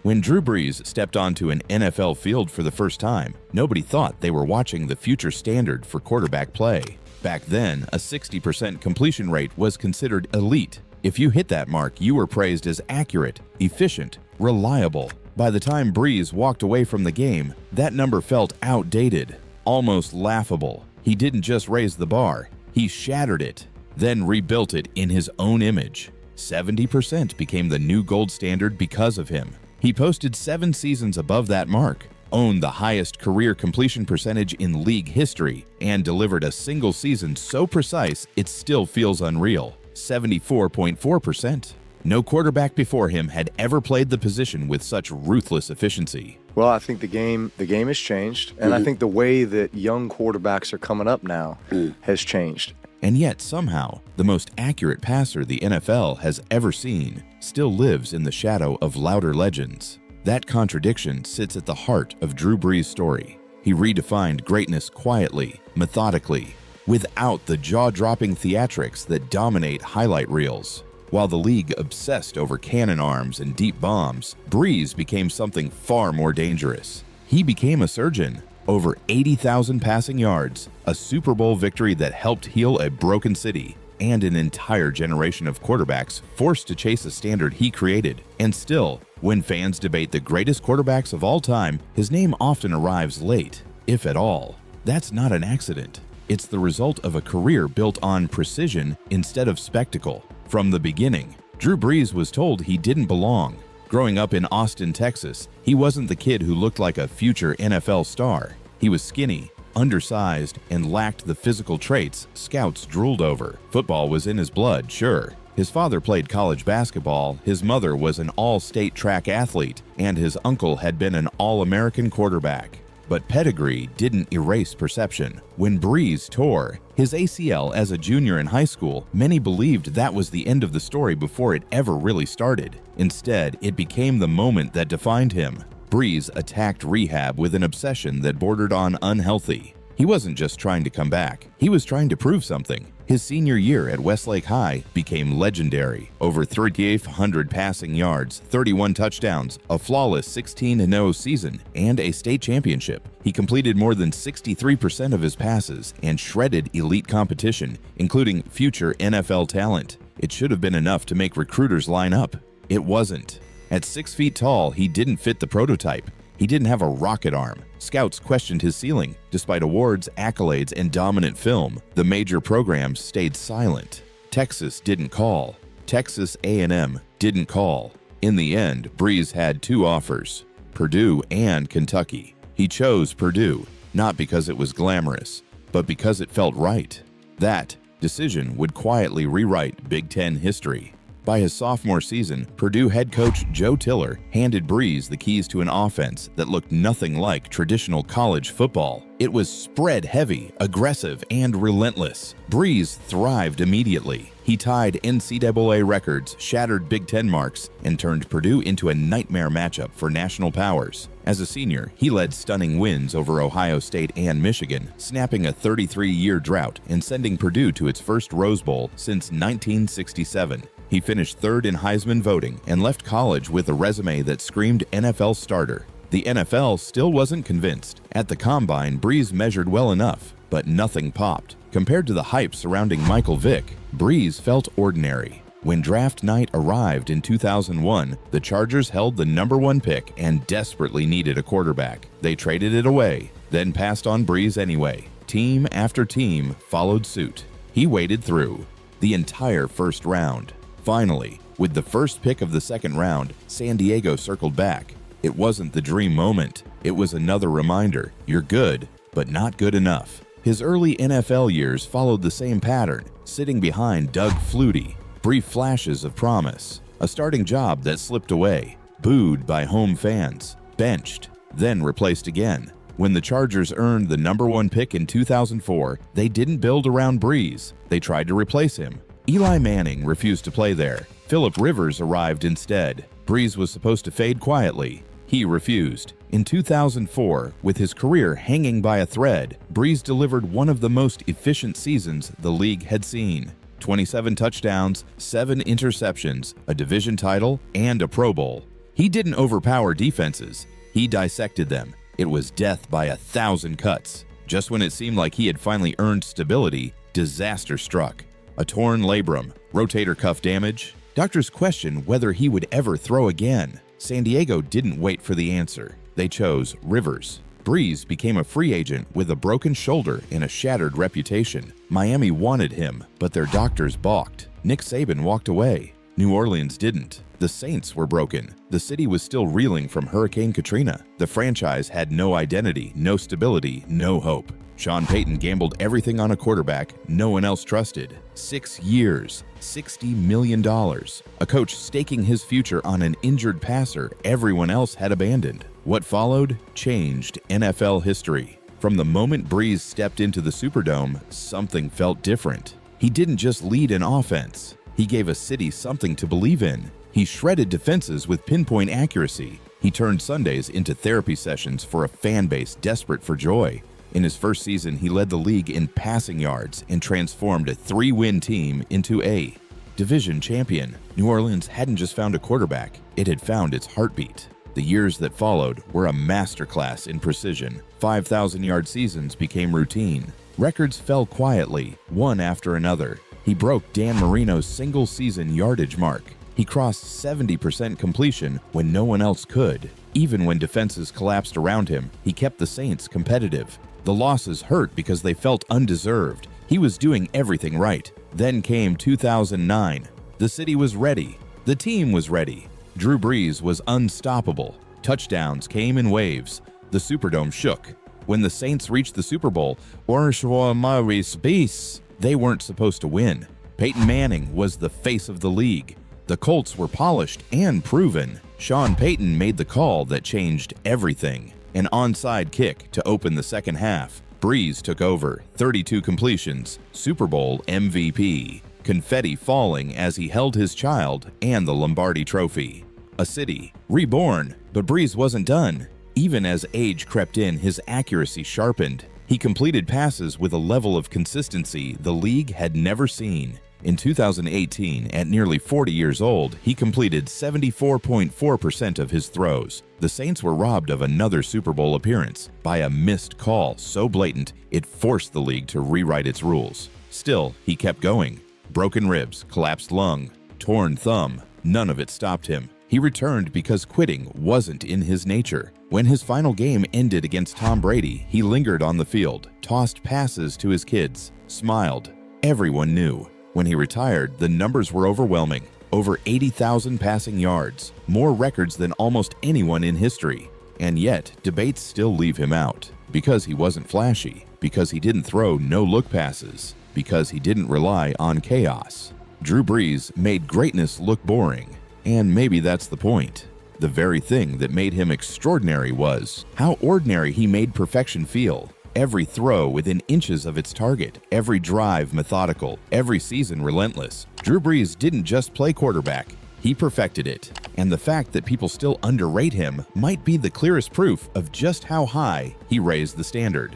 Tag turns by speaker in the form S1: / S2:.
S1: When Drew Brees stepped onto an NFL field for the first time, nobody thought they were watching the future standard for quarterback play. Back then, a 60% completion rate was considered elite. If you hit that mark, you were praised as accurate, efficient, reliable. By the time Brees walked away from the game, that number felt outdated, almost laughable. He didn't just raise the bar, he shattered it, then rebuilt it in his own image. 70% became the new gold standard because of him. He posted 7 seasons above that mark, owned the highest career completion percentage in league history, and delivered a single season so precise it still feels unreal, 74.4%. No quarterback before him had ever played the position with such ruthless efficiency.
S2: Well, I think the game has changed, and I think the way that young quarterbacks are coming up now has changed.
S1: And yet, somehow, the most accurate passer the NFL has ever seen still lives in the shadow of louder legends. That contradiction sits at the heart of Drew Brees' story. He redefined greatness quietly, methodically, without the jaw-dropping theatrics that dominate highlight reels. While the league obsessed over cannon arms and deep bombs, Brees became something far more dangerous. He became a surgeon. Over 80,000 passing yards, a Super Bowl victory that helped heal a broken city, and an entire generation of quarterbacks forced to chase a standard he created. And still, when fans debate the greatest quarterbacks of all time, his name often arrives late, if at all. That's not an accident. It's the result of a career built on precision instead of spectacle. From the beginning, Drew Brees was told he didn't belong. Growing up in Austin, Texas, he wasn't the kid who looked like a future NFL star. He was skinny, undersized, and lacked the physical traits scouts drooled over. Football was in his blood, sure. His father played college basketball, his mother was an all-state track athlete, and his uncle had been an All-American quarterback. But pedigree didn't erase perception. When Brees tore his ACL as a junior in high school, many believed that was the end of the story before it ever really started. Instead, it became the moment that defined him. Brees attacked rehab with an obsession that bordered on unhealthy. He wasn't just trying to come back, he was trying to prove something. His senior year at Westlake High became legendary. Over 3,800 passing yards, 31 touchdowns, a flawless 16-0 season, and a state championship. He completed more than 63% of his passes and shredded elite competition, including future NFL talent. It should have been enough to make recruiters line up. It wasn't. At 6 feet tall, he didn't fit the prototype. He didn't have a rocket arm. Scouts questioned his ceiling. Despite awards, accolades, and dominant film, the major programs stayed silent. Texas didn't call. Texas A&M didn't call. In the end, Brees had 2 offers, Purdue and Kentucky. He chose Purdue, not because it was glamorous, but because it felt right. That decision would quietly rewrite Big Ten history. By his sophomore season, Purdue head coach Joe Tiller handed Brees the keys to an offense that looked nothing like traditional college football. It was spread-heavy, aggressive, and relentless. Brees thrived immediately. He tied NCAA records, shattered Big Ten marks, and turned Purdue into a nightmare matchup for national powers. As a senior, he led stunning wins over Ohio State and Michigan, snapping a 33-year drought and sending Purdue to its first Rose Bowl since 1967. He finished 3rd in Heisman voting and left college with a resume that screamed NFL starter. The NFL still wasn't convinced. At the Combine, Brees measured well enough, but nothing popped. Compared to the hype surrounding Michael Vick, Brees felt ordinary. When draft night arrived in 2001, the Chargers held the #1 pick and desperately needed a quarterback. They traded it away, then passed on Brees anyway. Team after team followed suit. He waded through the entire first round. Finally, with the first pick of the second round, San Diego circled back. It wasn't the dream moment. It was another reminder, you're good, but not good enough. His early NFL years followed the same pattern, sitting behind Doug Flutie. Brief flashes of promise, a starting job that slipped away, booed by home fans, benched, then replaced again. When the Chargers earned the #1 pick in 2004, they didn't build around Brees. They tried to replace him. Eli Manning refused to play there. Phillip Rivers arrived instead. Brees was supposed to fade quietly. He refused. In 2004, with his career hanging by a thread, Brees delivered one of the most efficient seasons the league had seen. 27 touchdowns, 7 interceptions, a division title, and a Pro Bowl. He didn't overpower defenses. He dissected them. It was death by 1,000 cuts. Just when it seemed like he had finally earned stability, disaster struck. A torn labrum, rotator cuff damage. Doctors questioned whether he would ever throw again. San Diego didn't wait for the answer. They chose Rivers. Brees became a free agent with a broken shoulder and a shattered reputation. Miami wanted him, but their doctors balked. Nick Saban walked away. New Orleans didn't. The Saints were broken. The city was still reeling from Hurricane Katrina. The franchise had no identity, no stability, no hope. Sean Payton gambled everything on a quarterback no one else trusted. 6 years, $60 million. A coach staking his future on an injured passer everyone else had abandoned. What followed changed NFL history. From the moment Brees stepped into the Superdome, something felt different. He didn't just lead an offense. He gave a city something to believe in. He shredded defenses with pinpoint accuracy. He turned Sundays into therapy sessions for a fan base desperate for joy. In his first season, he led the league in passing yards and transformed a 3-win team into a division champion. New Orleans hadn't just found a quarterback, it had found its heartbeat. The years that followed were a masterclass in precision. 5,000-yard seasons became routine. Records fell quietly, one after another. He broke Dan Marino's single-season yardage mark. He crossed 70% completion when no one else could. Even when defenses collapsed around him, he kept the Saints competitive. The losses hurt because they felt undeserved. He was doing everything right. Then came 2009. The city was ready. The team was ready. Drew Brees was unstoppable. Touchdowns came in waves. The Superdome shook. When the Saints reached the Super Bowl, they weren't supposed to win. Peyton Manning was the face of the league. The Colts were polished and proven. Sean Payton made the call that changed everything. An onside kick to open the second half. Brees took over, 32 completions, Super Bowl MVP. Confetti falling as he held his child and the Lombardi Trophy. A city reborn, but Brees wasn't done. Even as age crept in, his accuracy sharpened. He completed passes with a level of consistency the league had never seen. In 2018, at nearly 40 years old, he completed 74.4% of his throws. The Saints were robbed of another Super Bowl appearance by a missed call so blatant it forced the league to rewrite its rules. Still, he kept going. Broken ribs, collapsed lung, torn thumb, none of it stopped him. He returned because quitting wasn't in his nature. When his final game ended against Tom Brady, he lingered on the field, tossed passes to his kids, smiled. Everyone knew. When he retired, the numbers were overwhelming. Over 80,000 passing yards, more records than almost anyone in history. And yet, debates still leave him out. Because he wasn't flashy, because he didn't throw no-look passes, because he didn't rely on chaos. Drew Brees made greatness look boring. And maybe that's the point. The very thing that made him extraordinary was how ordinary he made perfection feel. Every throw within inches of its target, every drive methodical, every season relentless. Drew Brees didn't just play quarterback, he perfected it. And the fact that people still underrate him might be the clearest proof of just how high he raised the standard.